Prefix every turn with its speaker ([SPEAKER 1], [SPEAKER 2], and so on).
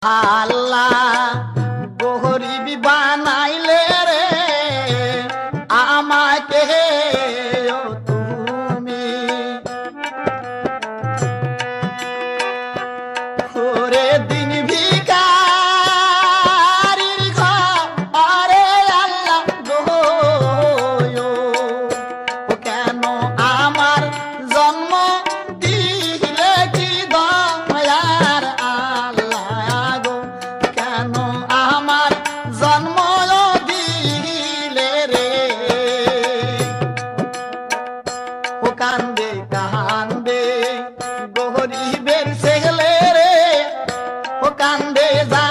[SPEAKER 1] আল্লাহ গরিব বানাইলে রে আমাকে ও তুমি ওরে দিন ভিখারির ঘরে আল্লাহ গো ও কেন আমার জন্ম দিলে কি দয়ার আল্লাহ গো কেন আমার জন্ম দিলে রে ও কান্দে কান্দে গরিবের ছেলে রে ও কান্দে যা